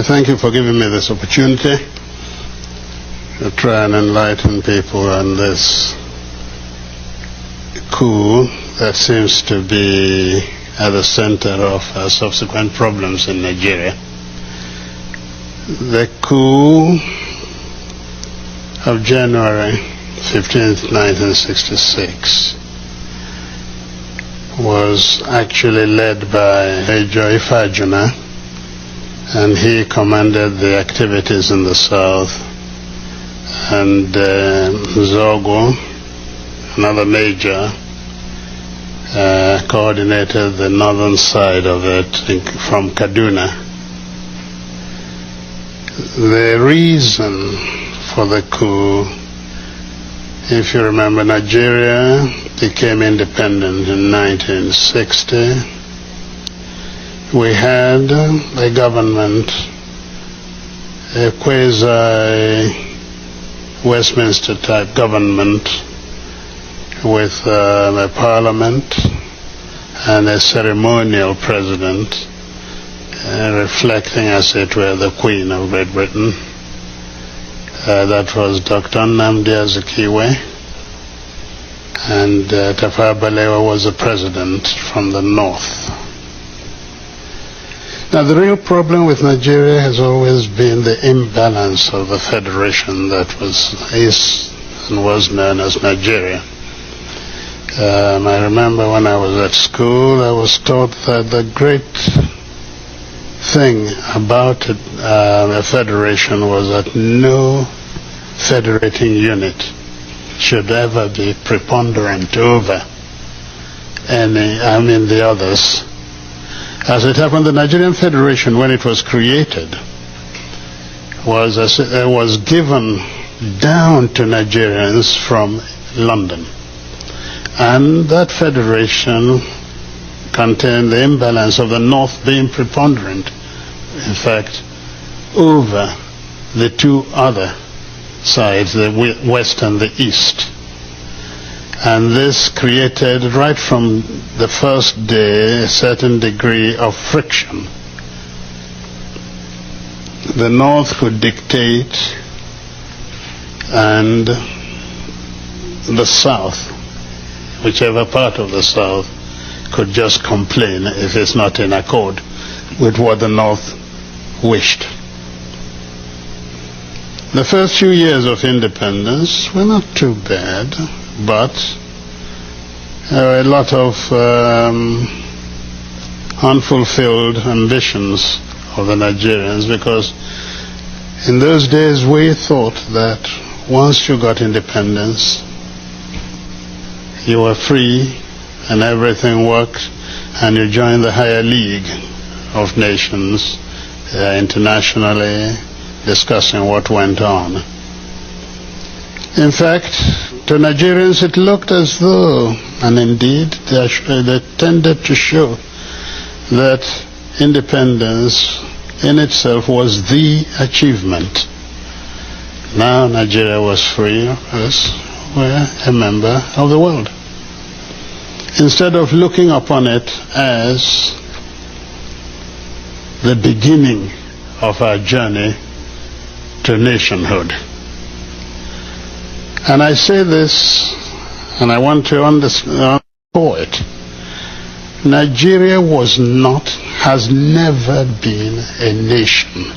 thank you for giving me this opportunity to try and enlighten people on this coup that seems to be at the center of subsequent problems in Nigeria. The coup of January 15th, 1966 was actually led by Major Ifajuna, and he commanded the activities in the south, and Zogo, another major, coordinated the northern side of it from Kaduna. The reason for the coup, if you remember, Nigeria became independent in 1960. We had a government, a quasi-Westminster type government with a parliament and a ceremonial president, reflecting, as it were, the Queen of Great Britain. That was Dr. Nnamdi Azikiwe, and Tafawa Balewa was the president from the north. Now, the real problem with Nigeria has always been the imbalance of the federation that is known as Nigeria. I remember when I was at school, I was taught that the great thing about a federation was that no federating unit should ever be preponderant over the others. As it happened, the Nigerian Federation, when it was created, was given down to Nigerians from London. And that federation contained the imbalance of the north being preponderant, in fact, over the two other sides, the west and the east. And this created, right from the first day, a certain degree of friction. The north could dictate, and the south, whichever part of the south, could just complain if it's not in accord with what the north wished. The first few years of independence were not too bad, but there were a lot of unfulfilled ambitions of the Nigerians, because in those days we thought that once you got independence, you were free and everything worked, and you joined the higher league of nations internationally, discussing what went on. In fact, to Nigerians it looked as though, and indeed they tended to show, that independence in itself was the achievement. Now Nigeria was free, us were a member of the world. Instead of looking upon it as the beginning of our journey to nationhood. And I say this, and I want to underscore it. Nigeria has never been a nation.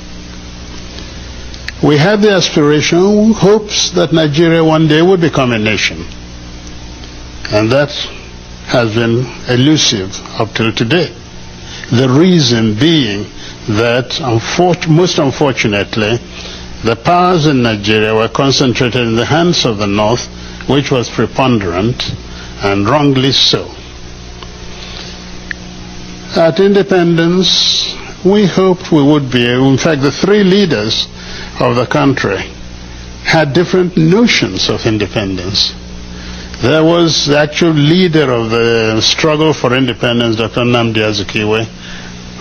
We had the aspiration, hopes that Nigeria one day would become a nation. And that has been elusive up till today. The reason being that, most unfortunately, the powers in Nigeria were concentrated in the hands of the North, which was preponderant, and wrongly so. At independence, we hoped we would be able, in fact, the three leaders of the country had different notions of independence. There was the actual leader of the struggle for independence, Dr. Nnamdi Azikiwe,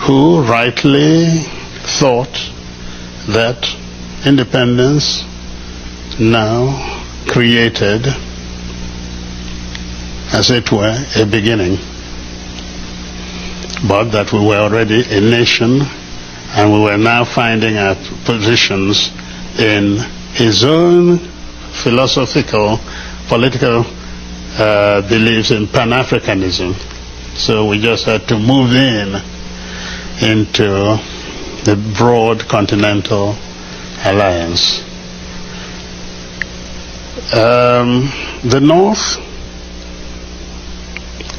who rightly thought that independence now created, as it were, a beginning, but that we were already a nation And we were now finding our positions in his own philosophical, political beliefs in Pan-Africanism. So we just had to move into the broad continental alliance. The North,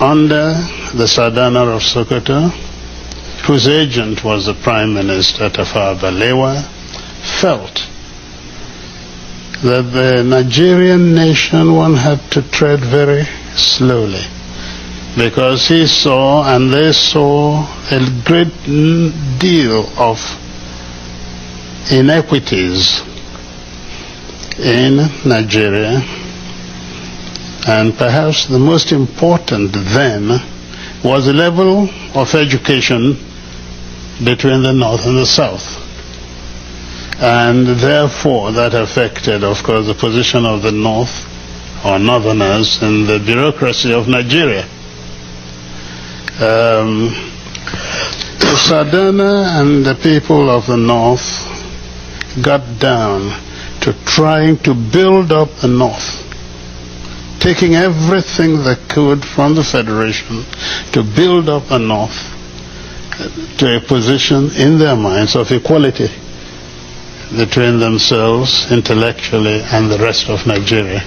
under the Sardana of Sokoto, whose agent was the Prime Minister Tafawa Balewa, felt that the Nigerian nation one had to tread very slowly, because he saw and they saw a great deal of inequities in Nigeria, and perhaps the most important then was the level of education between the North and the South. And therefore that affected, of course, the position of the North, or Northerners, in the bureaucracy of Nigeria. The Sardana and the people of the North got down to trying to build up the North, taking everything they could from the Federation to build up the North to a position in their minds of equality between themselves intellectually and the rest of Nigeria.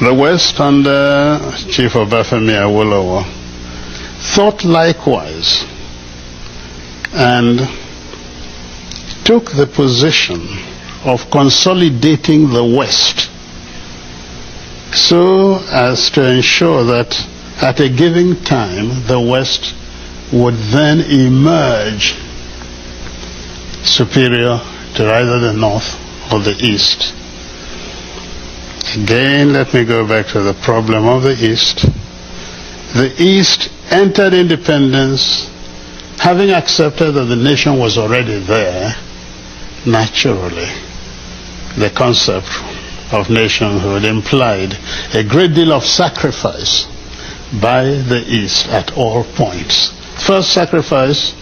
The West, under Chief Obafemi Awolowo, thought likewise and took the position of consolidating the West so as to ensure that at a given time the West would then emerge superior to either the North or the East. Again, let me go back to the problem of the East. The East entered independence having accepted that the nation was already there. Naturally, the concept of nationhood implied a great deal of sacrifice by the East at all points. First sacrifice,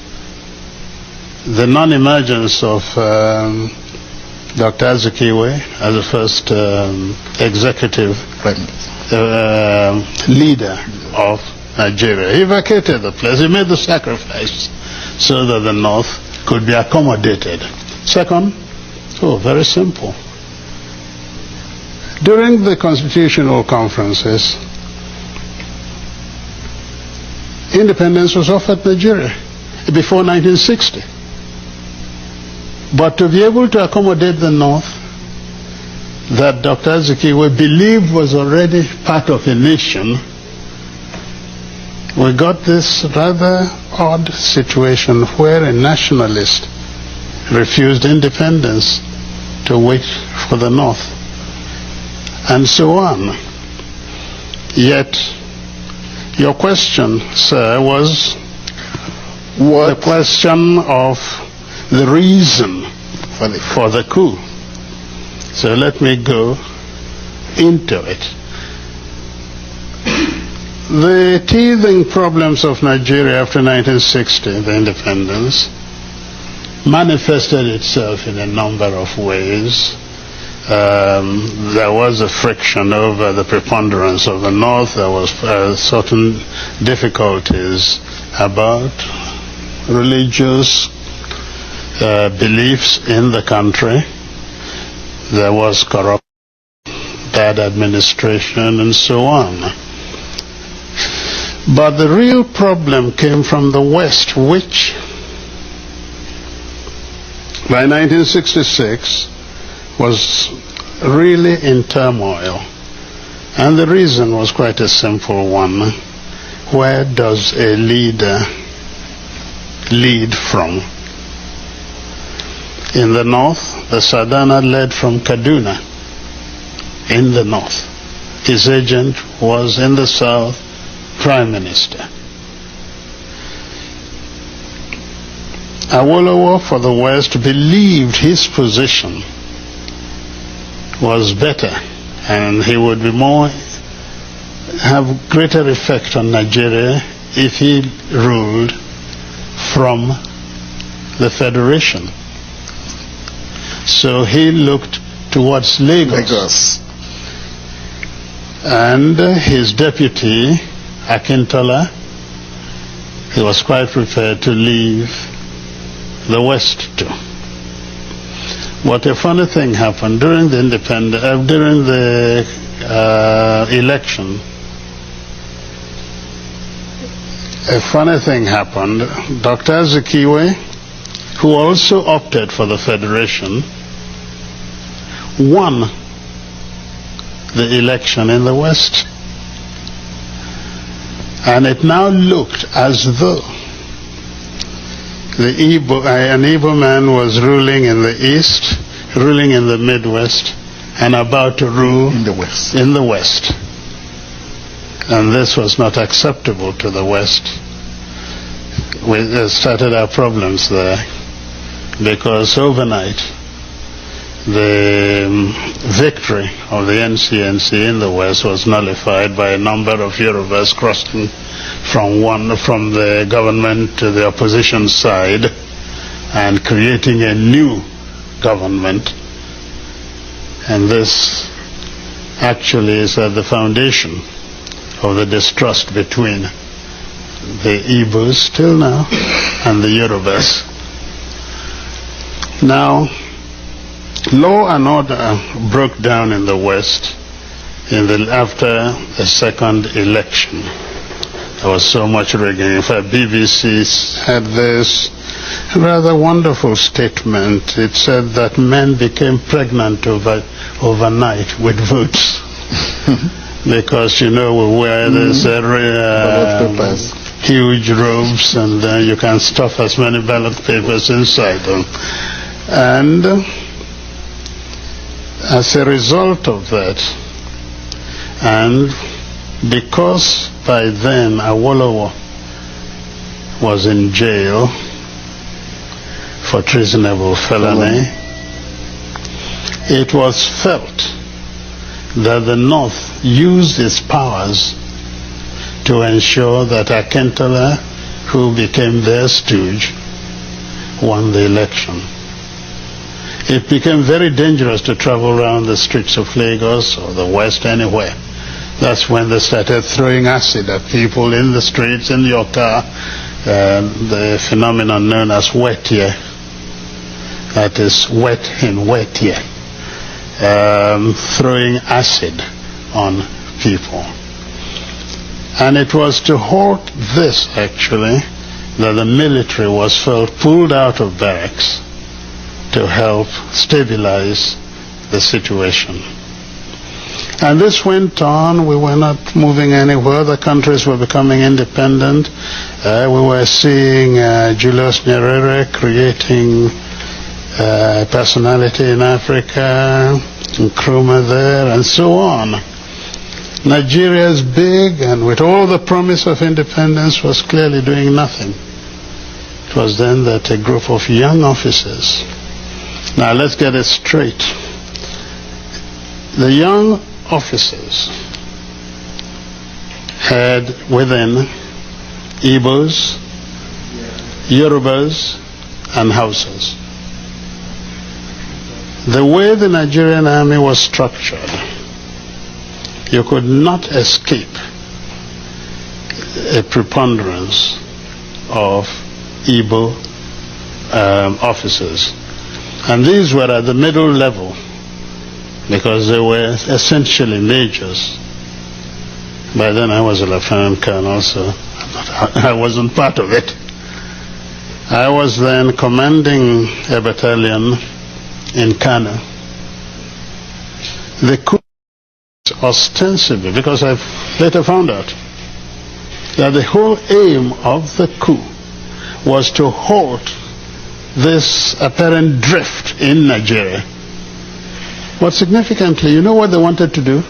the non-emergence of Dr. Azikiwe as the first executive leader of Nigeria. He vacated the place. He made the sacrifice so that the North could be accommodated. Second, very simple. During the constitutional conferences, independence was offered Nigeria before 1960. But to be able to accommodate the North, that Dr. Azikiwe believed was already part of a nation, we got this rather odd situation where a nationalist refused independence to wait for the North, and so on. Yet, your question, sir, was the question of the reason for the coup. So let me go into it. The teething problems of Nigeria after 1960, the independence, manifested itself in a number of ways. There was a friction over the preponderance of the North. There was certain difficulties about religious beliefs in the country. There was corruption, bad administration, and so on. But the real problem came from the West, which by 1966 was really in turmoil. And the reason was quite a simple one. Where does a leader lead from? In the North, the Sardana led from Kaduna, in the North. His agent was in the South, Prime Minister. Awolowo for the West believed his position was better and he would be have greater effect on Nigeria if he ruled from the federation. So he looked towards Lagos. And his deputy, Akintola, he was quite prepared to leave the West too. But a funny thing happened during the election. A funny thing happened. Dr. Azikiwe, who also opted for the federation, won the election in the West. And it now looked as though an Igbo man was ruling in the East, ruling in the Midwest, and about to rule in the West. And this was not acceptable to the West. We started our problems there, because overnight the victory of the NCNC in the West was nullified by a number of Yorubas crossing from the government to the opposition side and creating a new government. And this actually is at the foundation of the distrust between the Igbos till now and the Yorubas. Now, law and order broke down in the West after the second election. There was so much rigging. In fact, BBC had this rather wonderful statement. It said that men became pregnant overnight with votes. Because, we wear these huge robes, and you can stuff as many ballot papers inside them. And as a result of that, and because by then Awolowo was in jail for treasonable felony, it was felt that the North used its powers to ensure that Akintola, who became their stooge, won the election. It became very dangerous to travel around the streets of Lagos or the West, anywhere. That's when they started throwing acid at people in the streets, in your car, the phenomenon known as wet year. That is wet in wet year. Throwing acid on people. And it was to halt this, actually, that the military was pulled out of barracks to help stabilize the situation. And this went on. We were not moving anywhere. The countries were becoming independent. We were seeing Julius Nyerere creating personality in Africa, Nkrumah there, and so on. Nigeria is big, and with all the promise of independence, was clearly doing nothing. It was then that a group of young officers. Now let's get it straight. The young officers had within Igbos, Yorubas, and Hausas. The way the Nigerian army was structured, you could not escape a preponderance of Igbo officers. And these were at the middle level, because they were essentially majors. By then I was a lieutenant colonel, so I wasn't part of it. I was then commanding a battalion in Kano. The coup ostensibly, because I later found out that the whole aim of the coup was to halt this apparent drift in Nigeria. But significantly, you know what they wanted to do?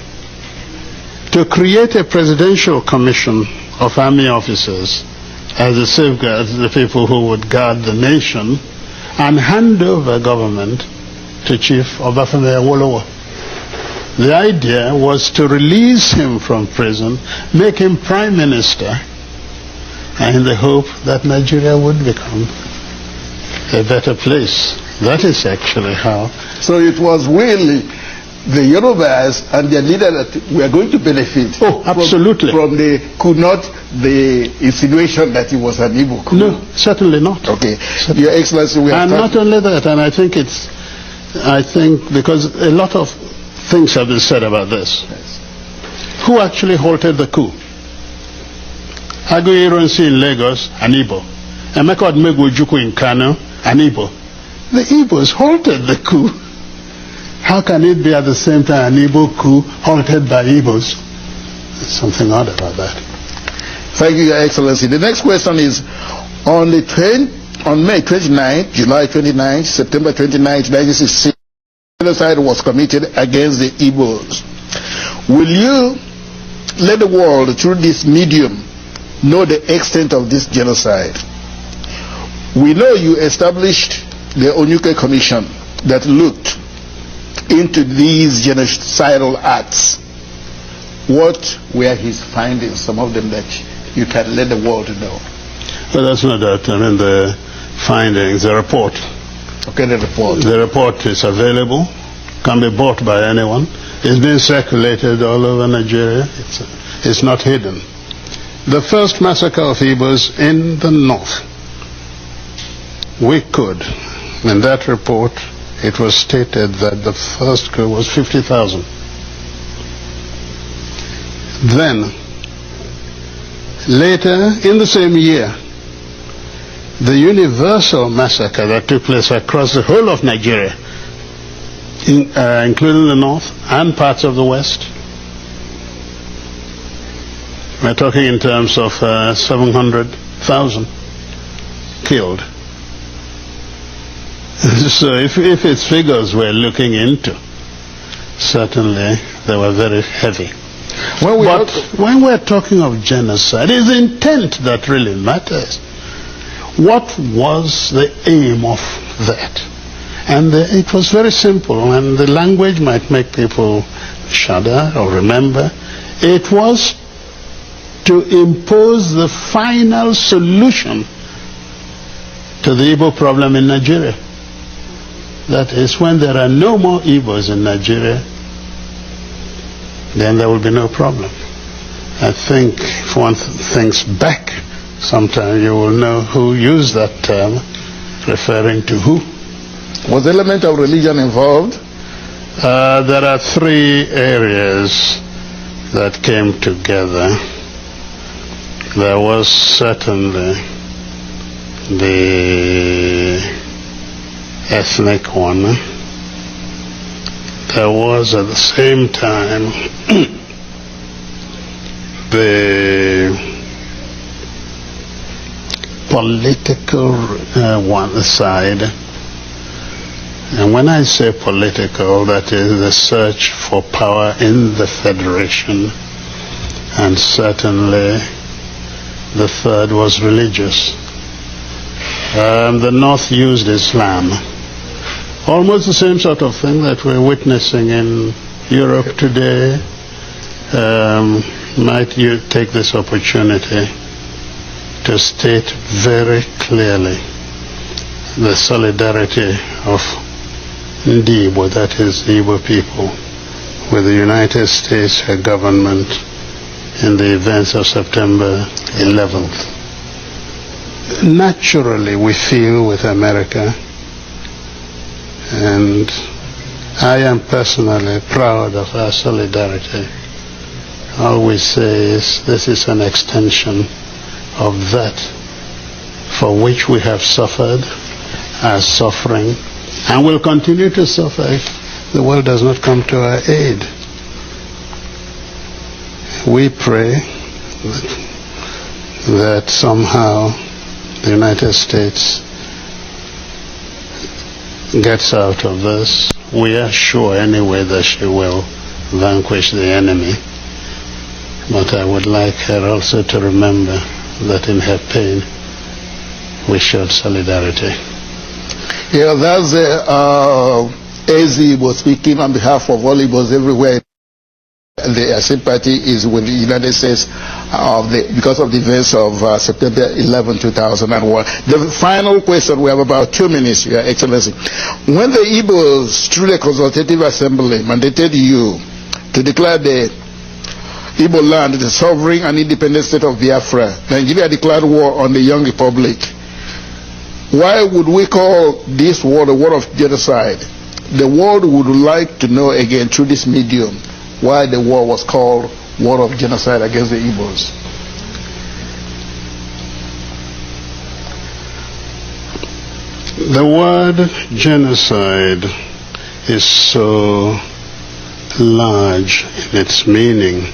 To create a presidential commission of army officers as a safeguard, the people who would guard the nation, and hand over government to Chief Obafemi Awolowo. The idea was to release him from prison, make him prime minister, and in the hope that Nigeria would become a better place. That is actually how. So it was really the Yorubas and their leader that were going to benefit. Oh, absolutely. From the coup, not the insinuation that it was an Igbo coup. No, certainly not. Okay. Certainly. Your Excellency, we have. And not only that, and I think because a lot of things have been said about this. Yes. Who actually halted the coup? Aguiyi in Lagos, an Igbo. Emeka Ojukwu in Kano, an Igbo. The Igbos halted the coup. How can it be at the same time an Igbo coup halted by Igbos? There's something odd about that. Thank you, Your Excellency. The next question is, on May 29th, July 29th, September 29th, 1966, genocide was committed against the Igbos. Will you let the world, through this medium, know the extent of this genocide? We know you established the Ojukwu Commission that looked into these genocidal acts. What were his findings, some of them that you can let the world know? Well, that's no doubt. I mean, the findings, the report. Okay, the report. The report is available, can be bought by anyone. It's been circulated all over Nigeria. It's not hidden. The first massacre of Igbos in the north, we could, in that report, it was stated that the first coup was 50,000. Then, later in the same year, the universal massacre that took place across the whole of Nigeria, including the north and parts of the west, we're talking in terms of 700,000 killed. So if its figures we're looking into, certainly they were very heavy. But when we're talking of genocide, it's the intent that really matters. What was the aim of that? And it was very simple, and the language might make people shudder or remember. It was to impose the final solution to the Igbo problem in Nigeria. That is, when there are no more Igbos in Nigeria, then there will be no problem. I think if one thinks back, sometime you will know who used that term, referring to who. Was the element of religion involved? There are three areas that came together. There was certainly the ethnic one. There was at the same time the political one side. And when I say political, that is the search for power in the federation. And certainly the third was religious. The North used Islam. Almost the same sort of thing that we're witnessing in Europe today. Might you take this opportunity to state very clearly the solidarity of Igbo, that is the Igbo people, with the United States government in the events of September 11th. Naturally, we feel with America, and I am personally proud of our solidarity. All we say is this is an extension of that for which we have suffered, are suffering, and will continue to suffer if the world does not come to our aid. We pray that somehow the United States gets out of this. We are sure anyway that she will vanquish the enemy. But I would like her also to remember that in her pain we showed solidarity. Yeah, that's AZ was speaking on behalf of all Igbos everywhere. their sympathy is with the United States because of the events of September 11, 2001. The final question, we have about 2 minutes, Your Excellency. When the Igbos through the Consultative Assembly mandated you to declare the Igbo land the sovereign and independent state of Biafra, Nigeria declared war on the young republic. Why would we call this war the war of genocide? The world would like to know again through this medium why the war was called war of genocide against the Igbos. The word genocide is so large in its meaning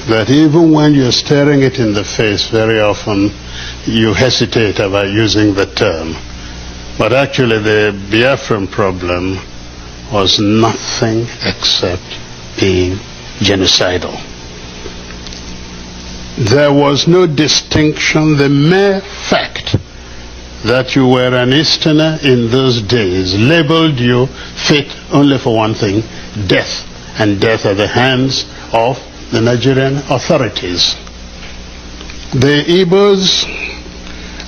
that even when you're staring it in the face, very often you hesitate about using the term. But actually the Biafran problem was nothing except being genocidal. There was no distinction. The mere fact that you were an Easterner in those days labeled you fit only for one thing: death, and death at the hands of the Nigerian authorities. The Igbos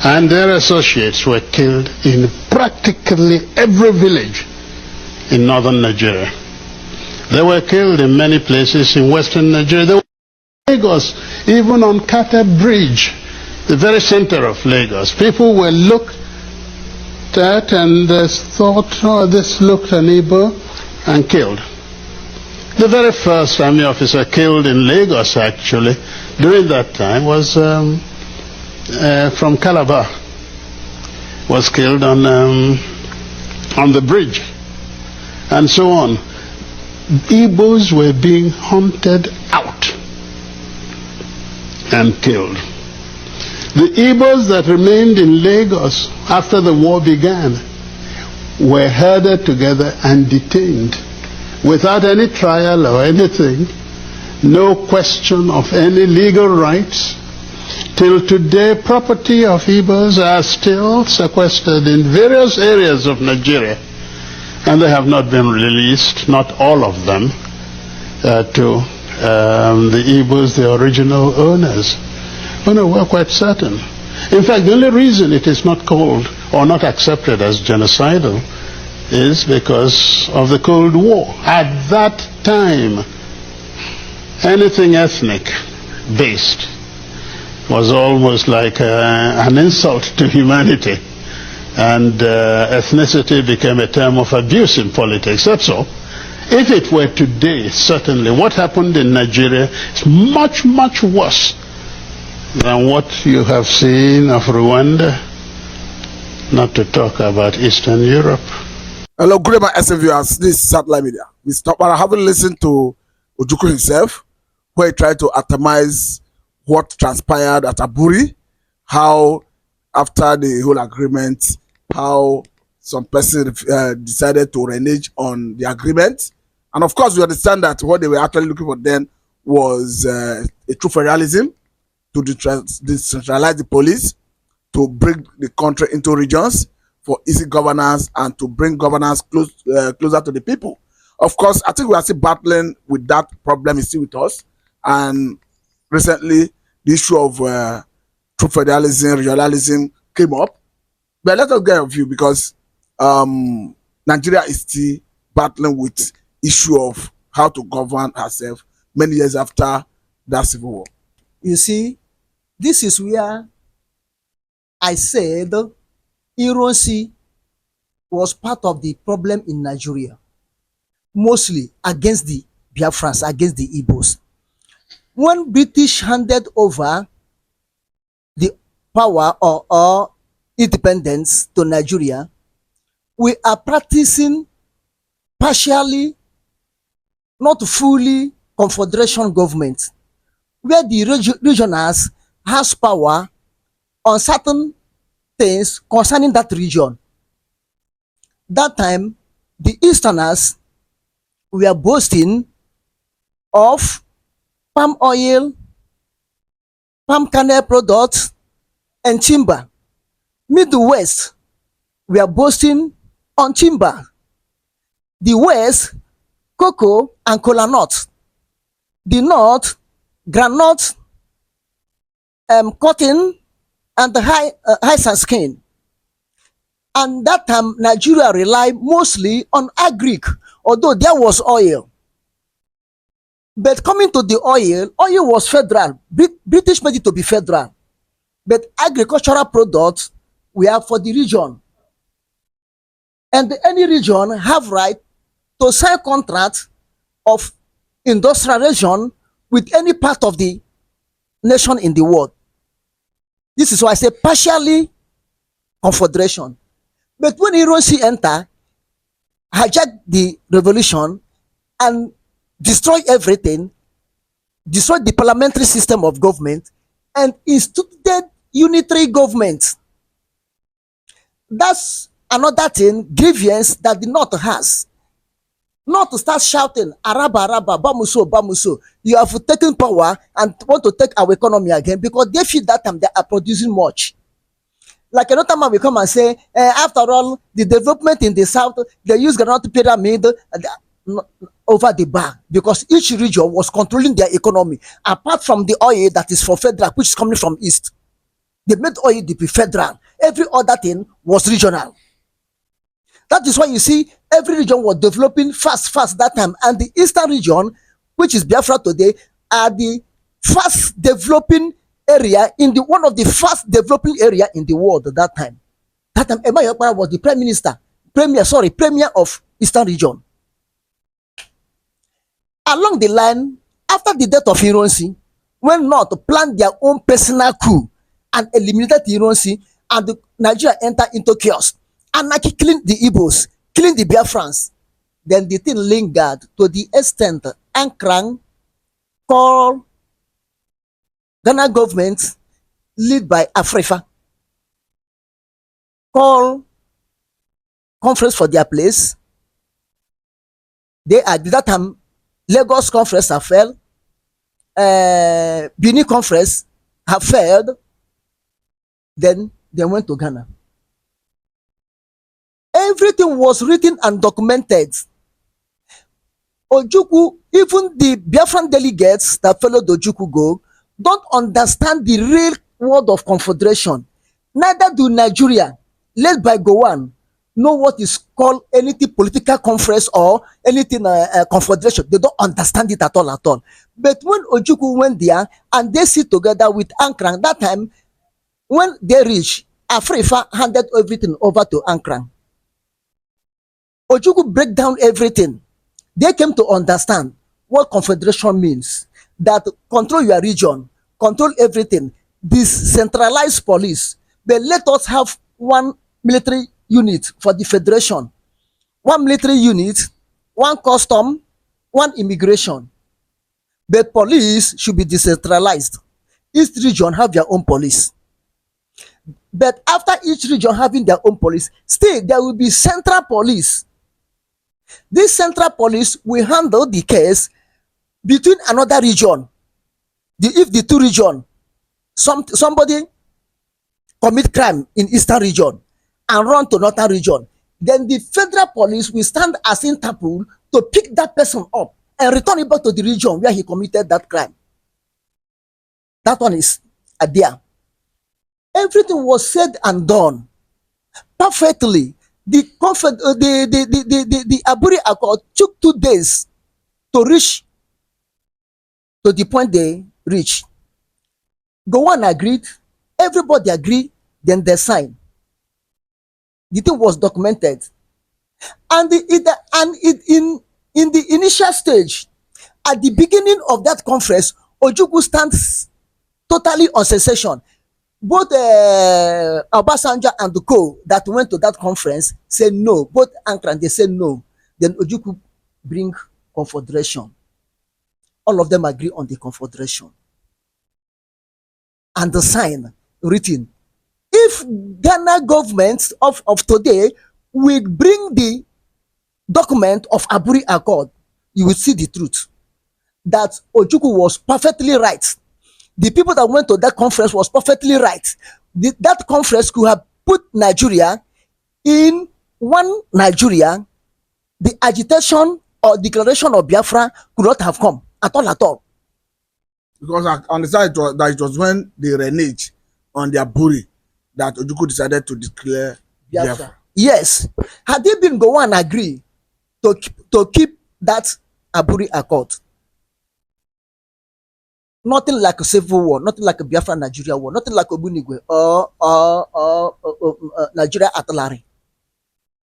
and their associates were killed in practically every village in northern Nigeria. They were killed in many places in western Nigeria. They were in Lagos, even on Kata Bridge, the very center of Lagos. People were looked at and thought, oh, this looked an Igbo, and killed. The very first army officer killed in Lagos, actually, during that time was from Calabar. Was killed on the bridge, and so on. Igbos were being hunted out and killed. The Igbos that remained in Lagos after the war began were herded together and detained without any trial or anything, no question of any legal rights. Till today, property of Igbos are still sequestered in various areas of Nigeria, and they have not been released, not all of them, to the Igbos, the original owners. Oh no, we're quite certain. In fact, the only reason it is not called or not accepted as genocidal is because of the Cold War. At that time, anything ethnic based was almost like an insult to humanity, and ethnicity became a term of abuse in politics. That's all. If it were today, certainly what happened in Nigeria is much, much worse than what you have seen of Rwanda, not to talk about Eastern Europe. Hello, good evening, SM viewers. This is Satellite Media. Mr. Okpara, having listened to Ojukwu himself, where he tried to atomize what transpired at Aburi, how after the whole agreement, how some person decided to renege on the agreement. And of course, we understand that what they were actually looking for then was a true federalism, to decentralize the police, to bring the country into regions for easy governance, and to bring governance closer to the people. Of course, I think we are still battling with that problem. Is still with us. And recently, the issue of true federalism, regionalism came up. But let us get a view, because Nigeria is still battling with issue of how to govern herself many years after that civil war. You see, this is where I said erroneously was part of the problem in Nigeria, mostly against the Biafrans, against the Igbos. When British handed over the power or independence to Nigeria, we are practicing partially, not fully, confederation government, where the regionals has power on certain things concerning that region. That time, the Easterners were boasting of palm oil, palm kernel products, and timber. Midwest were boasting on timber. The West, cocoa and kola nuts. the north, groundnut, cotton, and the rice and skin. And that time, Nigeria relied mostly on agric, although there was oil. But coming to the oil was federal. British made it to be federal. But agricultural products were for the region. And any region have right to sign contract of industrialization with any part of the nation in the world. This is why I say partially confederation. But when Hiroshi enter, hijack the revolution and destroy everything, destroy the parliamentary system of government, and instituted unitary government. That's another thing, grievance that the North has. Not to start shouting, Araba, Araba, Bamuso, Bamuso. You have taken power and want to take our economy again because they feel that time they are producing much. Like another man will come and say, after all, the development in the south, they use granite pyramid over the bar because each region was controlling their economy. Apart from the oil that is for federal, which is coming from east, they made oil to be federal. Every other thing was regional. That is why you see every region was developing fast that time, and the eastern region, which is Biafra today, are the fast developing area in the one of the fast developing area in the world at that time. That time, Emma Yokpara was the premier of Eastern region. Along the line, after the death of Hiroshi, when North planned their own personal coup and eliminated Hiroshi, and the Nigeria entered into chaos. Anarchy killing the Igbos, killing the Biafrans. Then the thing lingered to the extent Ankrang called Ghana government led by Afrifa call conference for their place. They at that time Lagos conference have failed, Benin conference have failed. Then they went to Ghana. Everything was written and documented. Ojukwu, even the Biafran delegates that followed Ojukwu go, don't understand the real word of confederation. Neither do Nigeria, led by Gowon, know what is called anything political conference or anything confederation. They don't understand it at all. But when Ojukwu went there and they sit together with Ankrang, that time when they reach, Afrifa handed everything over to Ankrang. Ojukwu break down everything. They came to understand what confederation means. That control your region, control everything, decentralized police. But let us have one military unit for the federation, one military unit, one custom, one immigration. But police should be decentralized. Each region have their own police. But after each region having their own police, still there will be central police. This central police will handle the case between another region. If the two region, somebody commit crime in eastern region and run to northern region, then the federal police will stand as Interpol to pick that person up and return it back to the region where he committed that crime. That one is there. Everything was said and done perfectly. The Aburi Accord took 2 days to reach to the point they reached. Gowon agreed, everybody agreed, then they signed. The thing was documented. And in the initial stage, at the beginning of that conference, Ojukwu stands totally on cessation. Both Obasanjo and the co that went to that conference said no. Both Ankara, they said no. Then Ojukwu bring confederation. All of them agree on the confederation. And the sign written. If Ghana government of today will bring the document of Aburi Accord, you will see the truth. That Ojukwu was perfectly right. The people that went to that conference was perfectly right. That conference could have put Nigeria in one Nigeria. The agitation or declaration of Biafra could not have come at all. Because I understand that it was when they reneged on their Aburi that Ojukwu decided to declare Biafra. Yes. Had they been go and agree to keep that Aburi Accord, nothing like a civil war, nothing like a Biafra Nigeria war, nothing like Obunigwe or Nigeria at Larry.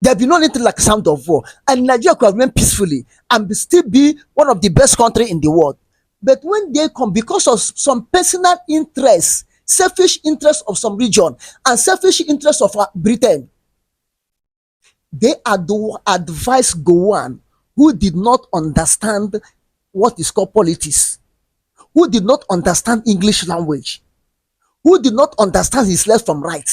There be no anything like sound of war, and Nigeria could have remained peacefully and still be one of the best country in the world. But when they come, because of some personal interests, selfish interests of some region and selfish interests of Britain, they advise Gowon, who did not understand what is called politics, who did not understand English language, who did not understand his left from right.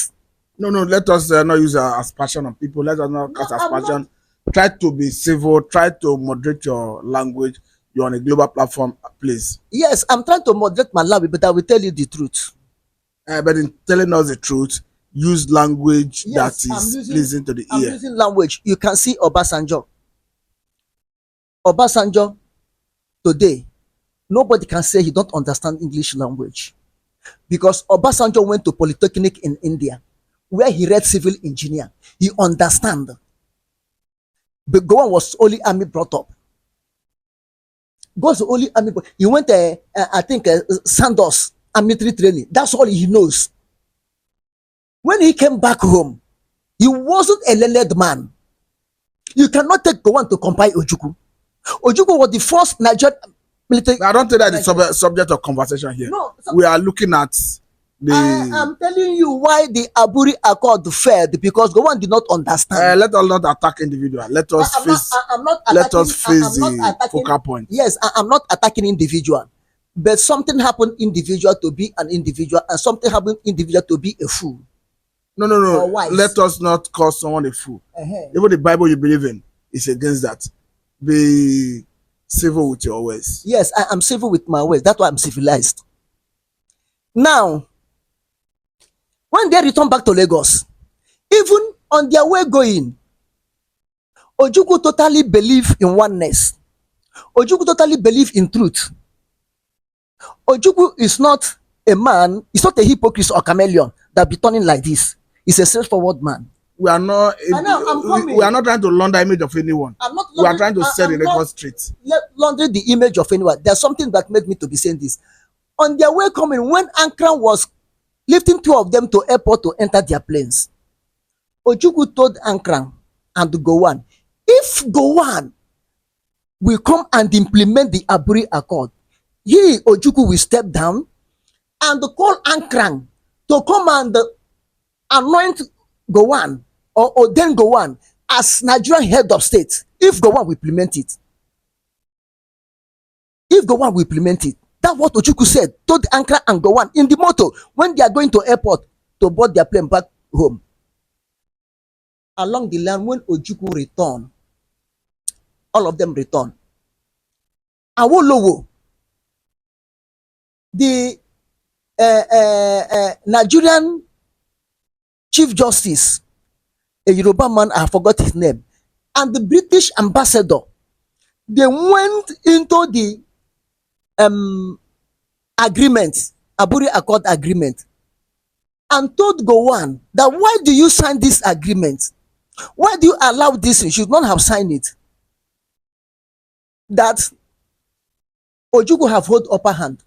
No, let us not use aspersion on people. Let us not cast aspersion. Try to be civil. Try to moderate your language. You're on a global platform, please. Yes, I'm trying to moderate my language, but I will tell you the truth. But in telling us the truth, use language that is pleasing to the ear. I'm using language. You can see Obasanjo. Obasanjo, today, nobody can say he don't understand English language. Because Obasanjo went to Polytechnic in India, where he read civil engineer. He understand. But Gowon was only army brought up. God's only army. He went, I think, Sandos military training. That's all he knows. When he came back home, he wasn't a learned man. You cannot take Gowon to compare Ojukwu. Ojukwu was the first Nigerian military. I don't think that is the subject of conversation here. No, we are looking at the. I'm telling you why the Aburi Accord failed, because Gowon did not understand. Let us not attack individual. Let us face the focal point. Yes, I'm not attacking individual, but something happened individual to be an individual, and something happened individual to be a fool. No. Let us not call someone a fool. Even the Bible you believe in is against that. Be civil with your ways. Yes, I am civil with my ways. That's why I'm civilized. Now, when they return back to Lagos, even on their way going, Ojukwu totally believe in oneness. Ojukwu totally believe in truth. Ojukwu is not a man, he's not a hypocrite or chameleon that be turning like this. He's a straightforward man. We are not we are not trying to launder the image of anyone. We are trying to set the record straight. Launder the image of anyone. There's something that made me to be saying this. On their way coming, when Ankara was lifting two of them to airport to enter their planes, Ojukwu told Ankara and Gowon, if Gowon will come and implement the Aburi Accord, he, Ojukwu, will step down and call Ankara to come and anoint Gowon or ordain Gowon as Nigerian head of state. If Gowon will implement it. If Gowon will implement it. That's what Ojukwu said, told Ankara and Gowon in the motor when they are going to airport to board their plane back home. Along the line, when Ojukwu returned, all of them returned. Awolowo, the Nigerian Chief Justice, a Yoruba man, I forgot his name, and the British ambassador, they went into the agreement, Aburi Accord agreement, and told Gowon that why do you sign this agreement? Why do you allow this? You should not have signed it. That Ojukwu have hold upper hand.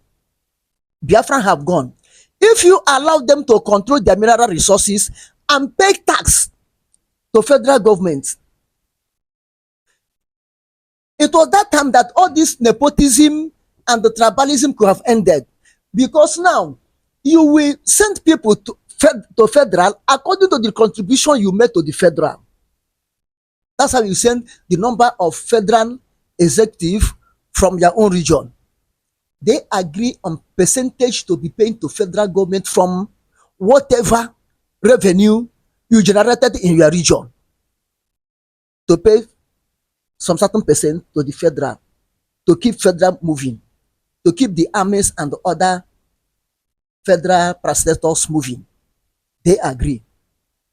Biafran have gone. If you allow them to control their mineral resources and pay tax to federal government, it was that time that all this nepotism and the tribalism could have ended, because now you will send people to federal according to the contribution you made to the federal. That's how you send the number of federal executive from your own region. They agree on percentage to be paid to federal government from whatever revenue you generated in your region, to pay some certain percent to the federal, to keep federal moving, to keep the armies and the other federal prosecutors moving. They agree.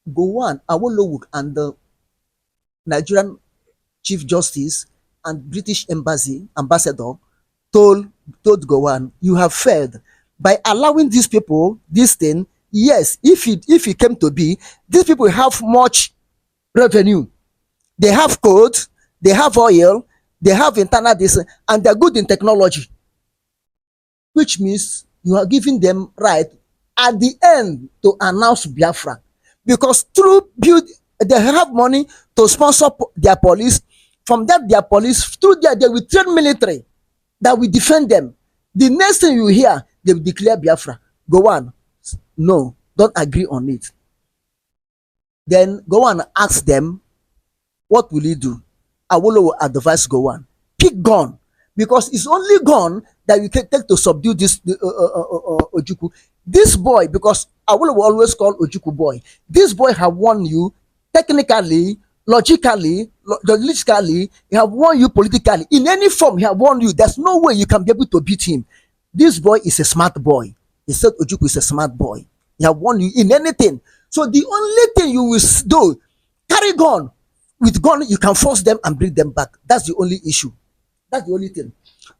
Gowon, Awolowo, and the Nigerian Chief Justice and British Embassy ambassador told told Gowon, you have failed by allowing these people this thing. Yes, if it came to be, these people have much revenue. They have code, they have oil, they have internal this, and they're good in technology, which means you are giving them right at the end to announce Biafra, because through build they have money to sponsor their police. From that, their police through there they will train military that will defend them. The next thing you hear, they will declare Biafra. Gowon, no, don't agree on it. Then Gowon ask them, what will he do? Awolowo will advise Gowon, pick gun, because it's only gun that you can take to subdue this Ojukwu. This boy, because Awolowo will always call Ojukwu boy. This boy have won you technically, logically, he have won you politically. In any form, he have won you. There's no way you can be able to beat him. This boy is a smart boy. He said Ojukwu is a smart boy. He have won you in anything. So the only thing you will do, carry gun. With gun, you can force them and bring them back. That's the only issue. That's the only thing.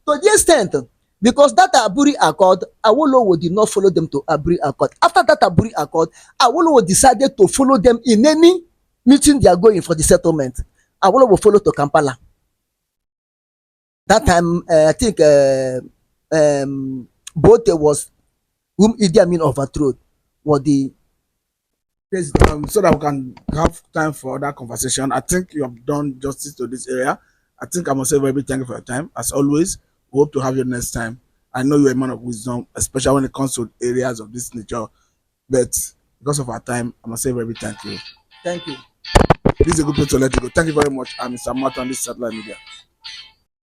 To the extent, because that Aburi Accord, Awolowo did not follow them to Aburi Accord. After that Aburi Accord, Awolowo decided to follow them in any meeting they are going for the settlement. Awolowo followed to Kampala. That time, I think both was whom Idi Amin overthrew was the so that we can have time for that conversation. I think you have done justice to this area. I think I must say very thank you for your time. As always, we hope to have you next time. I know you're a man of wisdom, especially when it comes to areas of this nature. But because of our time, I must say very thank you. Thank you. This is a good place to let you go. Thank you very much. I'm Mr. Martin on this satellite media.